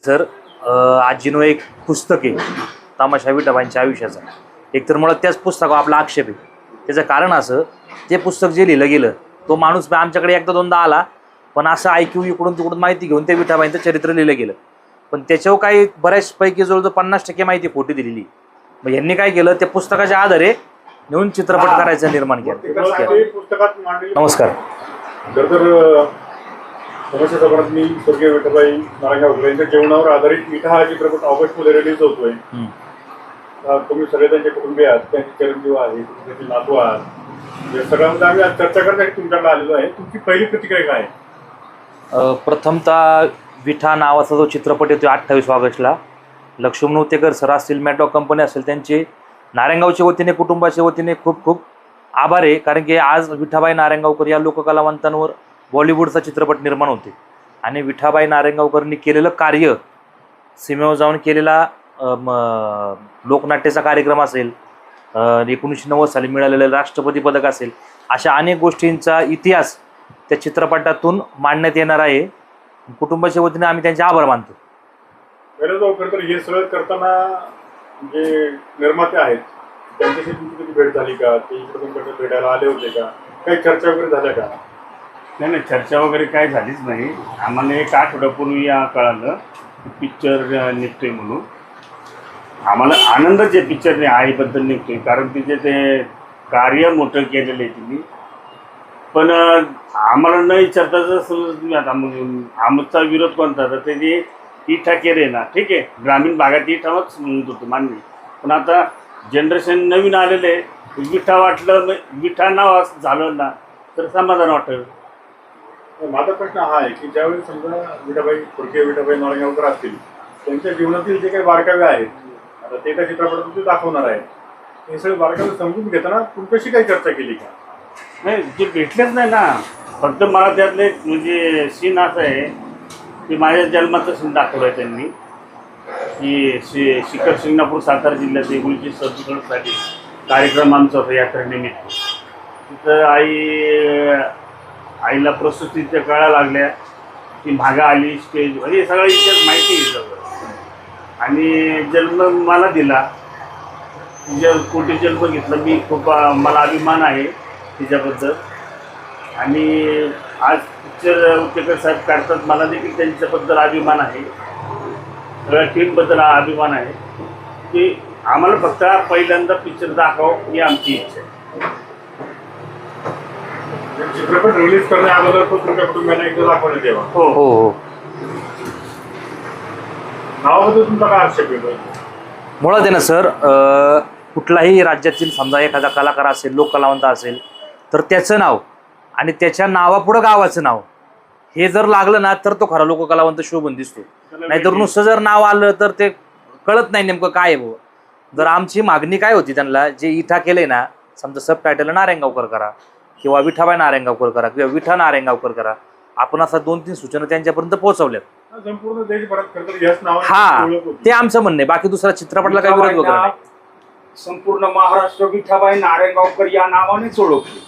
Sir आजीनो एक पुस्तक आहे तमाशा विठाबाईंच्या आयुष्याचा. एकतर मुळात त्याच पुस्तकावर आपला आक्षेप आहे. त्याचं कारण असं, ते पुस्तक जे लिहिलं गेलं तो माणूस आमच्याकडे एकदा दोनदा आला, पण असं ऐकून इकडून तिकडून माहिती घेऊन ते विठाबाईंचं चरित्र लिहिलं गेलं. पण त्याच्यावर काही बऱ्याचपैकी जवळजवळ 50% माहिती खोटी दिलेली. मग यांनी काय केलं, त्या पुस्तकाच्या आधारे नेऊन चित्रपट करायचं निर्माण केलं. नमस्कार. तमाशा जबरात मी स्वर्गीय विठाबाई नारायणगावकर यांच्या जीवनावर आधारित विठा हा चित्रपट ऑगस्टमध्ये रिलीज होतोय. तुम्ही सगळे त्यांचे कुटुंबीय आहात, त्यांचे चिरंजीव आहेत, त्यांचे नातू आहात, या सगळ्यांमध्ये आम्ही आज चर्चा करण्यासाठी तुमच्याकडे आलेलो आहे. तुमची पहिली प्रतिक्रिया काय आहे? प्रथमतः विठा नावाचा जो चित्रपट येतो 28 ऑगस्टला, लक्ष्मण उतेकर सर असतील, मॅटॉक कंपनी असेल, त्यांचे नारायणगावच्या वतीने कुटुंबाच्या वतीने खूप खूप आभार आहे. कारण की आज विठाबाई नारायणगावकर या लोककलावंतांवर बॉलिवूडचा चित्रपट निर्माण होते. आणि विठाबाई नारायणगावकरांनी केलेलं कार्य, सीमेवर जाऊन केलेला लोकनाट्याचा कार्यक्रम असेल, 1990 साली मिळालेलं राष्ट्रपती पदक असेल, अशा अनेक गोष्टींचा इतिहास त्या चित्रपटातून मांडण्यात येणार आहे. कुटुंबाच्या वतीने आम्ही त्यांचे आभार मानतो. हे सगळं करताना जे निर्माते आहेत त्यांच्याशी तुमची कधी भेट झाली का? ते इकडे तुमच्याकडे भेटायला आले होते का? काही चर्चा वगैरे झाल्या का? नाही, चर्चा वगैरे काय झालीच नाही. आम्हाला एक आठवड्यापूर्वी कळालं पिक्चर निघतोय म्हणून. आम्हाला आनंदच आहे पिक्चर आईबद्दल निघतोय, कारण तिचे ते कार्य मोठं केलेलं आहे तिने. पण आम्हाला न विचारता समज आता आमचा विरोध कोणता, तर ते इठा केले ना, ठीक आहे, ग्रामीण भागात इठावच म्हणत होतो मान्य. पण आता जनरेशन नवीन आलेले, विठा वाटलं, विठा नाव झालं ना तर समाधान वाटलं. माझा प्रश्न हा आहे की ज्यावेळी समजा विठाबाई स्वर्गीय विठाबाई नारायणगावकर असतील, त्यांच्या जीवनातील जे काही बारकावे आहेत, आता ते त्या चित्रपटातून ते दाखवणार आहे, हे सगळे बारकावे समजून घेताना तुमच्याशी काही चर्चा केली का? नाही, जे भेटलेच नाही ना. फक्त मला त्यातले म्हणजे सीन असं आहे की माझ्या जन्माचं सीन दाखवलं आहे त्यांनी, की शिखर शिंगणापूर सातारा जिल्ह्यात एकुलची सदुसष्टसाठी कार्यक्रम आमचा होता यात्रेनिमित्त. तिथं आईला प्रसूतीच्या कळा लागल्या, ती मागं आली स्टेज, म्हणजे सगळं इतिहास माहिती आहे सगळं. आणि जन्म मला दिला, तिच्या कोटी जन्म घेतला मी, खूप मला अभिमान आहे तिच्याबद्दल. आणि आज पिक्चर उतेकर साहेब काढतात, मला देखील त्यांच्याबद्दल अभिमान आहे, सगळ्या टीमबद्दल अभिमान आहे. की आम्हाला फक्त पहिल्यांदा पिक्चर दाखव ही आमची इच्छा आहे. चित्रपट रिलीज करण्या अगोदर तो तुमच्या कुटुंबियांना एकदा दाखवण्यात यावा. हो हो हो. नावाबद्दल तुमचा काय आक्षेप येतो? मुळात आहे ना सर, कुठलाही राज्यातील समजा एखादा कलाकार असेल, लोककलावंत असेल, तर त्याचं नाव आणि त्याच्या नावापुढं गावाचं नाव हे जर लागलं ना तर तो खरा लोककलावंत शोभून दिसतो. नाहीतर नुसतं जर नाव आलं तर ते कळत नाही नेमकं काय आहे. जर आमची मागणी काय होती त्यांना, जे इठा केलंय ना, समजा सब टायटल नारायणगावकर करा किंवा विठाबाई नारायणगावकर करा किंवा विठा नारायणगावकर करा, आपण असा 2-3 सूचना त्यांच्यापर्यंत पोहोचवल्यात. संपूर्ण देशभरात खरं याच नावाने हा, ते आमचं म्हणणं आहे. बाकी दुसरा चित्रपटाला काही विरोध वगैरे नाही. संपूर्ण महाराष्ट्र विठाबाई नारायणगावकर या नावानेच ओळखले.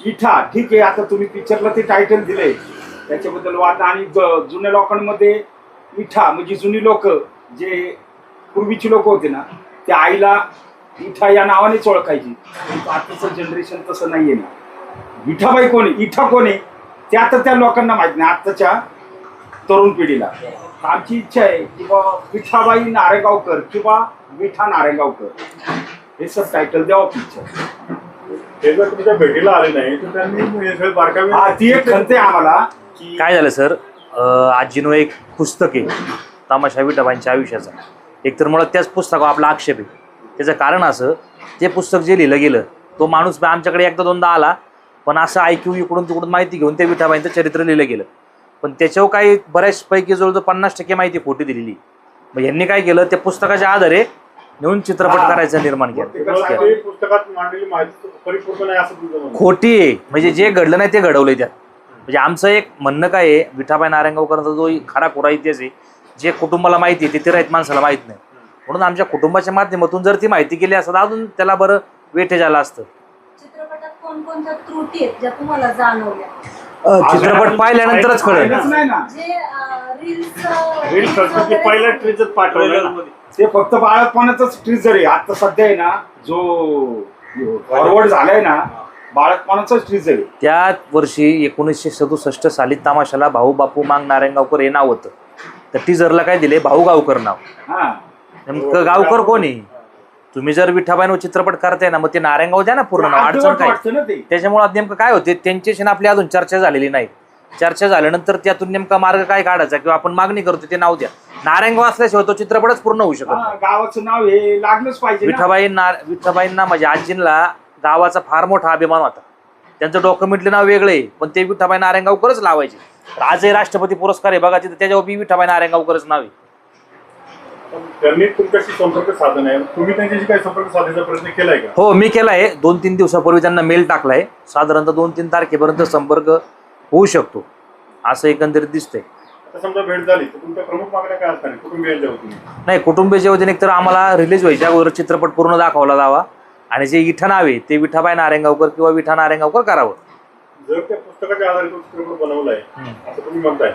इठा ठीक आहे, आता तुम्ही पिक्चरला ते टायटल दिले त्याच्याबद्दल वाद. आणि जुन्या लोकांमध्ये इठा म्हणजे जुनी लोक, जे पूर्वीची लोक होते ना, त्या आईला इठा या नावानेच ओळखायची. आताचं जनरेशन तसं नाहीये ना. विठाबाई कोणी, इठा कोणी, ते आता त्या लोकांना माहित नाही, आताच्या तरुण पिढीला. आमची इच्छा आहे की बाबा विठाबाई नारायणगावकर किंवा विठा नारायणगावकर हे सब टायटल द्यावं पिक्चर. ते जर तुमच्या भेटीला आले नाही तर त्यांनी बारकावे, ती एक खंत आहे आम्हाला. काय झालं सर, आजीनो एक पुस्तक आहे तमाशा विठाबाईंच्या आयुष्याचा. एकतर मुळात त्याच पुस्तकावर आपला आक्षेप आहे. त्याचं कारण असं, ते पुस्तक जे लिहिलं गेलं तो माणूस आमच्याकडे एकदा दोनदा आला, पण असं ऐकून इकडून तिकडून माहिती घेऊन ते विठाबाईंचं चरित्र लिहिलं गेलं. पण त्याच्यावर काही बऱ्याचपैकी जवळजवळ 50% माहिती खोटी दिलेली. मग यांनी काय केलं, त्या पुस्तकाच्या आधारे नेऊन चित्रपट करायचं निर्माण केलं. पुस्तकात मांडलेली माहिती परिपूर्ण नाही असं तुमचं खोटी आहे. म्हणजे जे घडलं नाही ते घडवलंय त्यात. म्हणजे आमचं एक म्हणणं काय आहे, विठाबाई नारायणगावकरांचा जो खरा खुरा इतिहास आहे, जे कुटुंबाला माहिती आहे ते राहीत माणसाला माहीत नाही. म्हणून आमच्या कुटुंबाच्या माध्यमातून जर ती माहिती केली असतं अजून त्याला बरं वेटेज आलं असतं. चित्रपटात कोणकोणत्या त्रुटी आहेत ज्या तुम्हाला जाणवल्या? चित्रपट पाहिल्यानंतरच कळलं. पाहिलंच नाही ना. रील फक्त ते पहिला ट्रेजर पाठवलं ना. ते फक्त बाळकपणाचाच ट्रिजर आहे. आता सध्या आहे ना जो फॉरवर्ड झालाय ना बाळकपणाचाच ट्रिजर आहे. त्या वर्षी 1967 साली तमाशाला भाऊ बापू मांग नारायणगावकर हे नाव होतं. तर टीजरला काय दिले, भाऊ गावकर नाव. हा नेमकं गावकर कोणी? तुम्ही जर विठाबाईंवर चित्रपट करताय ना, मग ते नारायणगाव द्या ना पूर्ण नाव, अडचण अर्धवट काय? वाटतं ना ते. त्याच्यामुळे नेमकं काय होते, त्यांच्याशी आपली अजून चर्चा झालेली नाही. चर्चा झाल्यानंतर त्यातून नेमका मार्ग काय काढायचा किंवा आपण मागणी करतो ते नाव द्या. नारायणगाव असल्याशिवाय तो चित्रपटच पूर्ण होऊ शकत हा, नाही. गावाचं नाव हे लागलंच पाहिजे ना. विठाबाईंना म्हणजे आजींना गावाचा फार मोठा अभिमान होता. त्यांचं डॉक्युमेंटली नाव वेगळे, पण ते विठाबाई नारायणगावकरच लावायचे. तर आजही राष्ट्रपती पुरस्कार आहे बघा तिथे, त्याच्यावर बी विठाबाई नारायणगावकरच नाव आहे. पण त्यांनी तुमच्याशी संपर्क साधन आहे, तुम्ही त्यांच्याशी काही संपर्क साधायचा प्रयत्न केलाय का? हो, मी केला आहे. 2-3 दिवसापूर्वी त्यांना मेल टाकलाय. साधारणतः 2-3 तारखेपर्यंत संपर्क होऊ शकतो असं एकंदरीत दिसतंय. आता समजा भेट झाली तर तुमच्या प्रमुख मागण्या काय असणार कुटुंबियांच्या वतीने? नाही, कुटुंबीय वतीने तर आम्हाला रिलीज व्हायच्या अगोदर चित्रपट पूर्ण दाखवला जावा आणि जे विठा नाव आहे ते विठाबाई नारायणगावकर किंवा विठा नारायणगावकर करावं. जर त्या पुस्तकाच्या आधारे तो चित्रपट बनवलाय असं तुम्ही म्हणताय,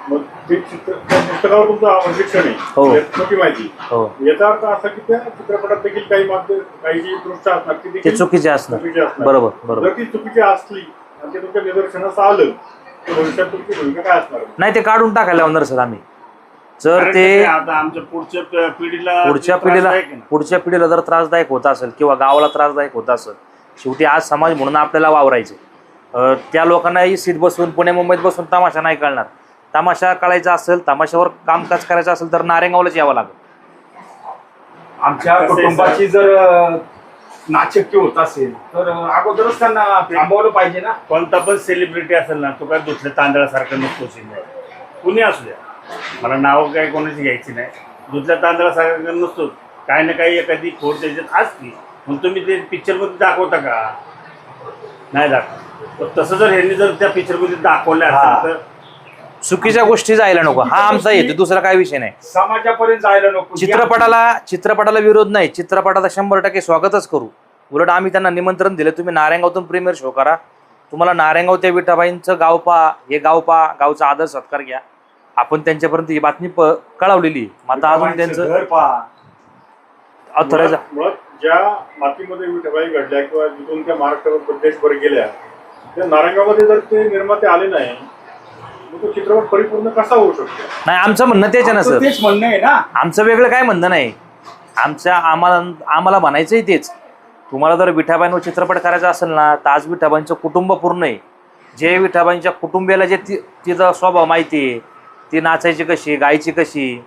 मग ते त्या पुस्तकावर तुमचं अभिक्षण हो. आहे, याची माहिती. हो, याचा अर्थ असा की त्या चित्रपटात देखील काही जी दृष्ट असणार ती ते देखील चुकीचे असणार. चुकीची असणार. बरोबर बरोबर. जर ती चुकीची असली आणि ते तुमच्या निदर्शनास आलं तर भविष्यात तुमची भूमिका काय असणार? नाही, ते काढून टाकायला होणार सर आम्ही. जर कारण ते कसं आहे, आता आमच्या पुढच्या पिढीला जर त्रासदायक होत असेल किंवा गावाला त्रासदायक होत असेल, शेवटी आज समाज म्हणून आपल्याला वावरायचे. त्या लोकांनाही सीट बसून पुणे मुंबईत बसून तमाशा नाही कळणार. तमाशा कळायचा असेल, तमाशावर कामकाज करायचं असेल तर नारायणगावलाच यावं लागेल. आमच्या कुटुंबाची जर नाचक्की होत असेल तर अगोदरच त्यांना थांबवलं पाहिजे ना. कोणता पण सेलिब्रिटी असेल ना, तो काय दुसऱ्या तांदळासारखं नसतो. कुणी असू द्या, मला नाव काय कोणाची घ्यायची नाही. दुसऱ्या तांदळासारखं नसतो. काही ना काही एखादी खोड त्याच्यात असती. मग तुम्ही ते पिक्चरमध्ये दाखवता का? नाही दाखवत. तसं जर ह्यांनी जर त्या पिक्चरमध्ये दाखवलं असेल तर चुकीच्या गोष्टी जायला नको, हा आमचा येतो, दुसरा काही विषय नाही. समाजापर्यंत जायला नको. चित्रपटाला विरोध नाही, चित्रपटाला 100% स्वागतच करू. उलट आम्ही त्यांना निमंत्रण दिले, तुम्ही नारायणगावतून प्रीमियर शो करा. तुम्हाला नारायणगाव त्या विठाबाईंचं गाव पहा, हे गाव पहा, गावचा आदर सत्कार घ्या. आपण त्यांच्यापर्यंत ही बातमी कळवलेली. आता अजून त्यांचं घर पहा. मुळात ज्या मातीमध्ये विठाबाई घडल्या किंवा जिथून त्या महाराष्ट्रावर देशभर गेल्या, त्या नारायणगावमध्ये जर ते निर्माते आले नाही मग तो चित्रपट परिपूर्ण कसा होऊ शकतो? नाही, आमचं म्हणणं तेच आहे ना सर. तेच म्हणणं आहे ना. आमचं वेगळं काय म्हणणं नाही. आम्हाला म्हणायचंही तेच. तुम्हाला जर विठाबाईंवर चित्रपट करायचा असेल ना, तर आज विठाबाईंचं कुटुंब पूर्ण आहे. जे विठाबाईंच्या कुटुंबियाला जे तिचा स्वभाव माहिती आहे, ती नाचायची कशी, गायची कशी,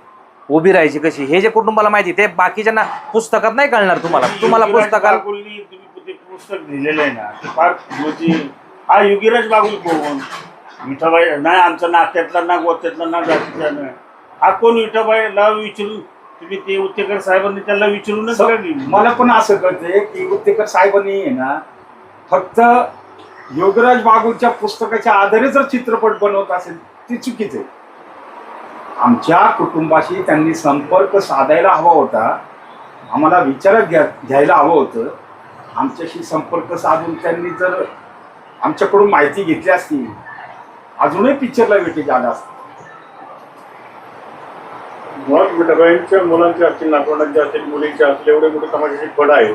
उभी राहायची कशी, हे जे कुटुंबाला माहिती ते बाकीच्यांना पुस्तकात नाही कळणार. तुम्हाला पुस्तकात तुम्ही ते पुस्तक लिहिलेलं आहे ना, ते फार हा युगिराज बागुल कोण? विठाबाई नाही, आमचा नात्यातला ना गोत्यातला ना जातीचा नाही. हा कोण? विठाबाईला विचारून तुम्ही ते उत्तेकर साहेबांनी त्याला विचारूनच मला पण असं कळतंय की उत्तेकर साहेबांनी आहे ना फक्त योगराज बागुलच्या पुस्तकाच्या आधारे जर चित्रपट बनवत असेल ती चुकीचं आहे. आमच्या कुटुंबाशी त्यांनी संपर्क साधायला हवा होता, आम्हाला विचारात घ्यायला हवं होतं. आमच्याशी संपर्क साधून त्यांनी जर आमच्याकडून माहिती घेतली असती अजूनही पिक्चरला वेटेज आला असतं. मुळात विठाबाईंच्या मुलांचे असतील, नातवंडांचे असतील, मुलींचे असतील, एवढे मोठे समाजाचे फड आहेत,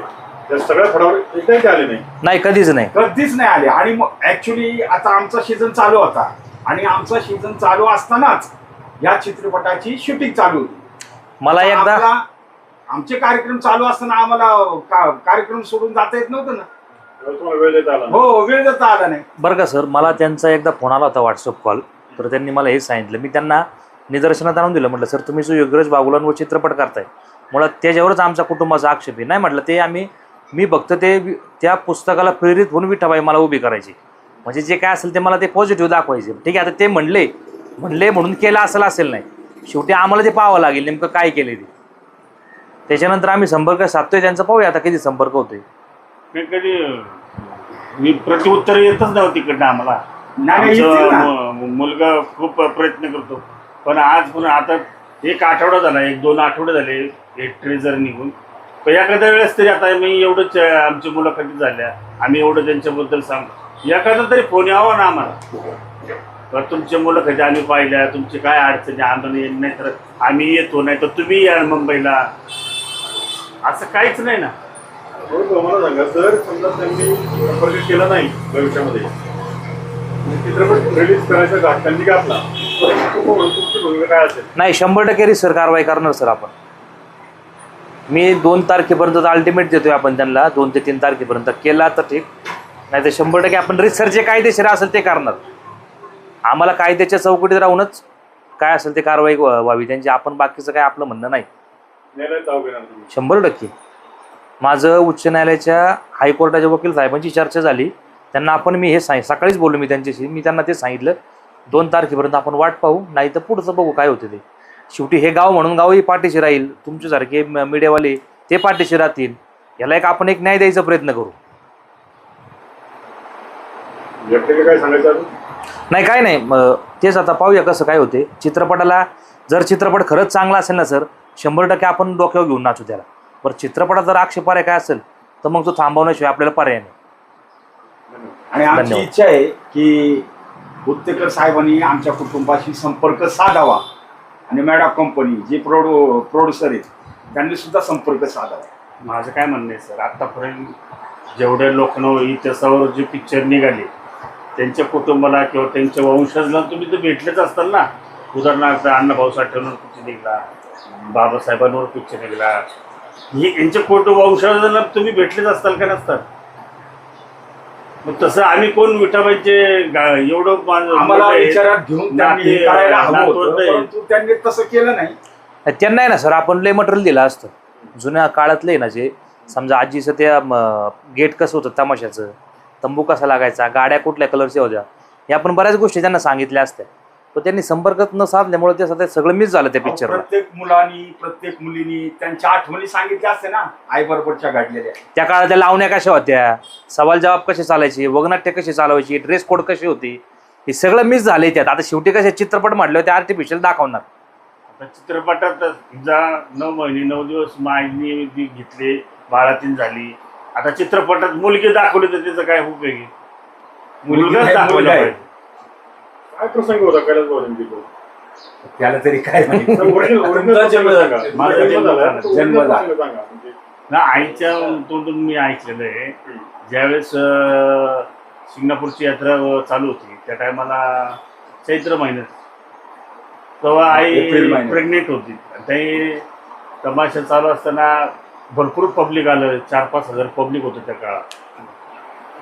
त्या सगळ्या फडावर एकदाही आले नाही. कधीच नाही. कधीच नाही आले. आणि मग ऍक्च्युली आता आमचा सीझन चालू होता आणि आमचा सीझन चालू असतानाच या चित्रपटाची शूटिंग चालू होती. मला एकदा आमचे कार्यक्रम चालू असताना आम्हाला कार्यक्रम सोडून जाता येत नव्हतं ना. तुम्हाला वेळ देता आला? हो, वेळ देता आला नाही. बरं का सर, मला त्यांचा एकदा फोन आला होता व्हॉट्सअप कॉल. तर त्यांनी मला हे सांगितलं, मी त्यांना निदर्शनात आणून दिलं. म्हटलं सर, तुम्ही जो योगराज बागुलांवर चित्रपट करताय, मुळात त्याच्यावरच आमचा कुटुंबाचा आक्षेप आहे. नाही म्हटलं, ते मी फक्त त्या पुस्तकाला प्रेरित होऊन विठाबाई मला उभी करायची. म्हणजे जे काय असेल ते मला ते पॉझिटिव्ह दाखवायचे. ठीक आहे, आता ते म्हणले म्हणून केलं असेल नाही. शेवटी आम्हाला ते पाहावं लागेल नेमकं काय केले ते. त्याच्यानंतर आम्ही संपर्क साधतोय त्यांचा, पाहूया आता कधी संपर्क होतोय. कधी प्रत्युत्तर येतच नव्हतं तिकडनं आम्हाला. मुलगा खूप प्रयत्न करतो, पण आज पुन्हा आता 1 आठवडा झाला, 1-2 आठवडे झाले एक ट्रेजर निघून. पण एखाद्या वेळेस तरी आता मी एवढंच आमच्या मुलाखती झाल्या, आम्ही एवढं त्यांच्याबद्दल एखादा तरी फोन यावा ना आम्हाला, तर तुमचे मुलं कधी आम्ही पाहिल्या, तुमची काय अडचणी, आम्हाला येत नाही तर आम्ही येतो, नाही तर तुम्ही या मुंबईला, असं काहीच नाही ना. मला सांगा सर, समजा त्यांनी संपर्क केला नाही भविष्यामध्ये, चित्रपट रिलीज करायचा घाट त्यांनी घातला, तुमची भूमिका काय असेल? नाही, 100% रिसर कारवाई करणार सर आपण. मी 2 तारखेपर्यंत अल्टिमेट देतोय आपण त्यांना, 2 ते 3 तारखेपर्यंत केला तर ठीक, नाही तर 100% आपण रिसर जे कायदेशीर असेल ते करणार. आम्हाला कायद्याच्या चौकटीत राहूनच काय असेल ते कारवाई व्हावी त्यांची. आपण बाकीचं काय आपलं म्हणणं नाही. न्यायालयात जाऊ घेणार तुम्ही? 100%. माझं उच्च न्यायालयाच्या हायकोर्टाच्या वकील साहेबांची चर्चा झाली, त्यांना आपण मी हे सकाळीच बोललो मी त्यांच्याशी. मी त्यांना ते सांगितलं 2 तारखेपर्यंत आपण वाट पाहू, नाही तर पुढचं बघू काय होते ते. शेवटी हे गाव म्हणून गावही पाठीशी राहील, तुमच्यासारखे मीडियावाले ते पाठीशी राहतील. याला आपण एक न्याय द्यायचा प्रयत्न करू. व्यक्तीला काय सांगायचं अजून? नाही काय नाही, तेच आता पाहूया कसं काय होते. चित्रपटाला जर चित्रपट खरंच चांगला असेल ना सर, 100% आपण डोक्यावर घेऊन नाचू त्याला. बरं, चित्रपटात जर आक्षेपार्ह काय असेल तर मग तो थांबवण्याशिवाय आपल्याला पर्याय नाही. आणि आमची धन्यवाद. इच्छा आहे की उत्तेकर साहेबांनी आमच्या कुटुंबाशी संपर्क साधावा आणि मॅडम कंपनी जे प्रोड्युसर आहेत त्यांनी सुद्धा संपर्क साधावा. माझं काय म्हणणं आहे सर, आत्तापर्यंत जेवढे लोकांना इतिहासावर जे पिक्चर निघाले त्यांच्या कुटुंबाला किंवा त्यांच्या वंशजांना तुम्ही तर भेटलेच असताल ना. उदाहरणार्थ अण्णाभाऊ साठेंवर पिक्चर निघाला, बाबासाहेबांवर पिक्चर निघाला, हे यांच्या वंशजांना तुम्ही भेटलेच असताल का नसतात? मग तसं आम्ही कोण विठाबाईचे एवढं आम्हाला विचारात घेऊन त्यांनी हे करायला हवं होतं, परंतु त्यांनी तसं केलं नाही. त्यांना आहे ना सर, आपण लय मटेरियल दिलं असतं जुन्या काळातलं आहे ना. जे समजा आजीचं त्या गेट कसं होतं तमाशाचं, तंबू कसा लागायचा, गाड्या कुठल्या कलरच्या होत्या, हे आपण बऱ्याच गोष्टी त्यांना सांगितल्या असत्या. पण त्यांनी संपर्कात न साधल्यामुळे ते सध्या सगळं मिस झालं त्या पिक्चरला. प्रत्येक मुलांनी प्रत्येक मुलीनी त्यांच्या आठवणी सांगितल्या असते ना, आई बरोबरच्या घडलेल्या. त्या काळात त्या लावण्या कशा होत्या, सवाल जबाब कसे चालायचे, वगनाट्य कसे चालवायची, ड्रेस कोड कशी होती, हे सगळं मिस झाले त्यात. आता शेवटी कसे चित्रपट म्हटले होते आर्टिफिशियल दाखवणार. आता चित्रपटात जा 9 महिने 9 दिवस मायनी घेतले, बाळातीन झाली. आता चित्रपटात मुलगी दाखवली तर त्याचं काय उपयोग आहे? मुलगाच दाखवला पाहिजे. काय प्रसंग होता कैलास भाऊंची तो? त्याला तरी काय माहिती. तुमचा जन्म झाला. माझा जन्म झाला. जन्म झाला. सांगा म्हणजे. ना आईच्या तोंडून मी ऐकलेलं आहे, ज्यावेळेस सिंगापूरची यात्रा चालू होती त्या टायमाला चैत्र महिन्यात, तेव्हा आई एप्रिल महिन्यात प्रेग्नेंट होती. ते तमाशा चालू असताना भरपूर पब्लिक आलं, 4-5 हजार पब्लिक होतं त्या काळात.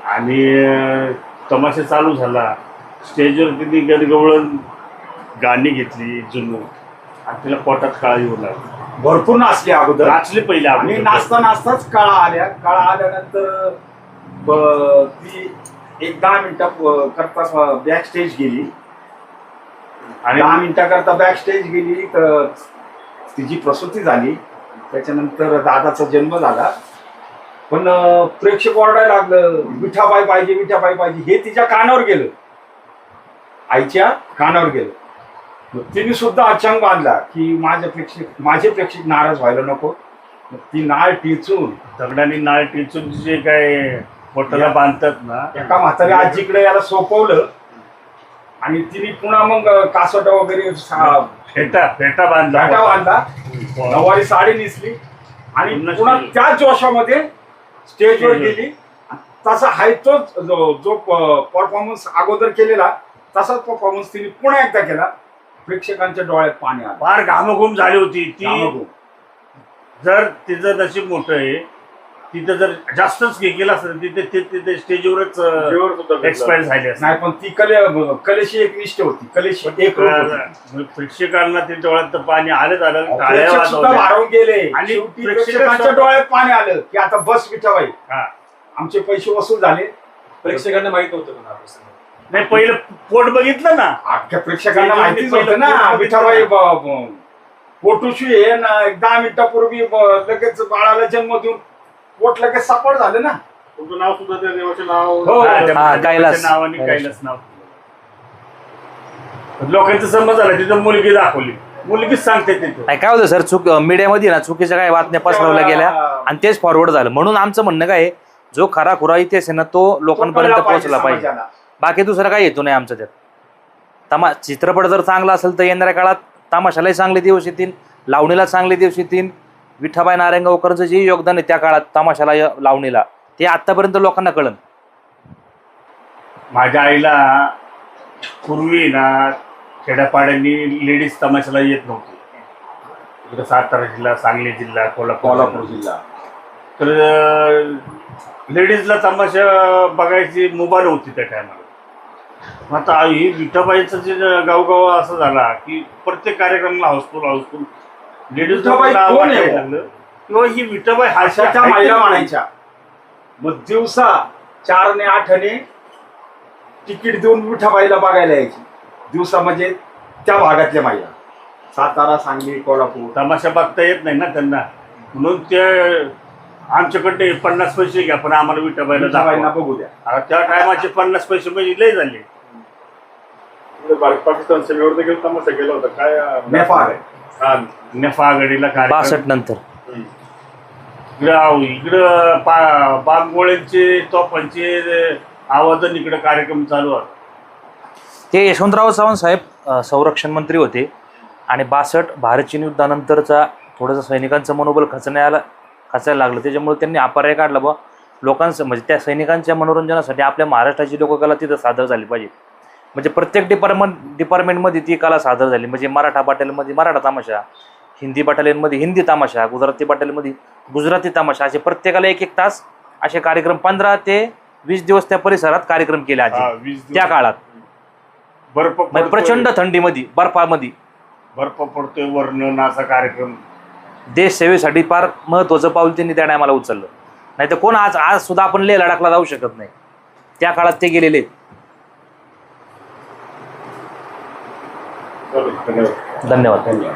आणि तमाशा चालू झाला, स्टेजवर तिने गडगवळण गाणी घेतली जुनू, आणि तिला पोटात काळा येऊ लागली. भरपूर नाचले अगोदर, नाचले पहिले आणि अगोदर. नाचता नाचताच काळा आल्यानंतर ती एक 10 मिनिटं करता बॅक स्टेज गेली. आणि 10 मिनिटाकरता बॅक स्टेज गेली तर तिची प्रसूती झाली. त्याच्यानंतर दादाचा जन्म झाला. पण प्रेक्षक ओरडायला लागलं, विठाबाई पाहिजे, विठाबाई पाहिजे. हे तिच्या कानावर गेलं, आईच्या कानावर गेलं. मग तिने सुद्धा अचांग बांधला की माझे प्रेक्षक नाराज व्हायला नको. मग ती नाळ टिचून, दगडाने नाळ टिचून जे काय पोटाला बांधतात ना, एका म्हाताऱ्या आजीकडे याला सोपवलं. आणि तिने पुन्हा मग कासोटा वगैरे फेटा बांधला, घाटा बांधला, नऊवारी साडी नेसली आणि पुन्हा त्याच जोशामध्ये स्टेजवर गेली. तसा हाय तोच जो परफॉर्मन्स अगोदर केलेला तसाच परफॉर्मन्स तिने पुन्हा एकदा केला. प्रेक्षकांच्या डोळ्यात पाणी आलं, फार घामघूम झाली होती ती. घामाघूम. जर तिचं नशीब मोठं आहे, तिथं जर जास्तच हे केलं असतं तिथे स्टेजवरच जेवण सुद्धा एक्सपायर झाले असते. नाही, पण ती कलेशी एक निष्ठ होती, कलेशी एक रूप होती. प्रेक्षकांना ते डोळ्यात पाणी आलं झालं, टाळ्या प्रेक्षक सुद्धा वाजवल्या. भारावून गेले आणि शेवटी प्रेक्षक प्रेक्षकांच्या डोळ्यात पाणी आलं की आता बस विठाबाई, हा. आमचे पैसे वसूल झाले. प्रेक्षकांना माहित होतं का हा प्रसंग? नाही, पहिलं पोट बघितलं ना, अख्ख्या प्रेक्षकांना माहितीच होतं ना विठाबाई पोटूशी आहे ना. 10 मिनिटापूर्वी लगेच बाळाला जन्म देऊन पोट लगेच सापड झालं ना. तुमचं नाव सुद्धा त्या देवाचे नाव. हो. हा, त्या हा, कैलास. नावाने कैलास नाव. लोकांचा समज झाला, तिथं मुलगी दाखवली, मुलगीच सांगते तिथं. नाही काय होतं सर, मीडियामध्ये ना चुकीच्या काय बातम्या पसरवल्या गेल्या आणि तेच फॉरवर्ड झालं. म्हणून आमचं म्हणणं काय आहे, जो खरा खुरा इतिहास आहे ना तो लोकांपर्यंत कळला पाहिजे पोहोचला पाहिजे. समाजाला. बाकी दुसरा काही येतो नाही आमचं त्यात. चित्रपट जर चांगला असेल तर येणाऱ्या काळात तमाशालाही चांगले दिवस येतील, लावणीला चांगले दिवस येतील. विठाबाई नारायणगावकरचं जे योगदान आहे त्या काळात तमाशाला लावणीला ते आतापर्यंत लोकांना कळन. माझ्या आईला पूर्वी ना खेड्यापाड्यांनी लेडीज तमाशाला येत नव्हती. इकडं सातारा जिल्हा, सांगली जिल्हा, कोल्हापूर जिल्हा तर लेडीजला तमाशा बघायची मुभा नव्हती त्या टायमाला. आता ही विठाबाईचं जे गावगाव असं झाला की प्रत्येक कार्यक्रमाला हाऊसफुल लेडीज विठाबाई कोण आहे? लागलं किंवा ही विठाबाई अशाच्या महिला म्हणायच्या. मग दिवसा 4 आणि 8 तिकीट देऊन विठाबाईला बघायला यायची. दिवसा म्हणजे त्या भागातल्या महिला, सातारा, सांगली, कोल्हापूर. तमाशा बघता येत नाही ना त्यांना, म्हणून ते आमच्याकडे 50 पैसे घ्या पण आम्हाला विठाबाईला विठाबाईंना दाखवा. बघू द्या. आता त्या टायमाचे 50 पैसे म्हणजे लय झाले. भारत पाकिस्तान सीमेवर देखील तमाशा केला होता काय नेपाळ आहे. हा. नेफा आघाडीला कार्यक्रम 62 नंतर इकडं बांगोळ्यांचे तोफांचे आवाजन इकडे कार्यक्रम चालू होता. ते यशवंतराव चव्हाण साहेब संरक्षण मंत्री होते आणि 62 भारत चीन युद्धानंतरचा थोडंसं सैनिकांचं मनोबल खचायला लागलं. त्याच्यामुळे त्यांनी हा पर्याय काढला बा लोकांचं म्हणजे त्या सैनिकांच्या मनोरंजनासाठी आपल्या महाराष्ट्राची लोककला तिथं सादर झाली पाहिजे. म्हणजे प्रत्येक डिपार्टमेंटमध्ये ती कला सादर झाली. म्हणजे मराठा बटालियनमध्ये मराठा तमाशा, हिंदी बटालियनमध्ये हिंदी तमाशा, गुजराती बटालियनमध्ये गुजराती तमाशा, असे प्रत्येकाला 1-1 तास असे कार्यक्रम 15 ते 20 दिवस त्या परिसरात कार्यक्रम केले हा, आधी 20 दिवस. त्या काळात. बर्फ म्हणजे पडतोय, प्रचंड थंडीमध्ये बर्फामध्ये बर्फ पडतोय वर्णनाचा कार्यक्रम. देश सेवेसाठी फार महत्त्वाचं पाऊल त्यांनी त्या टायमाला उचललं. नाही तर कोण आज सुद्धा आपण लेह लडाखला जाऊ शकत नाही. त्या काळात ते गेलेले. चालेल, धन्यवाद. धन्यवाद.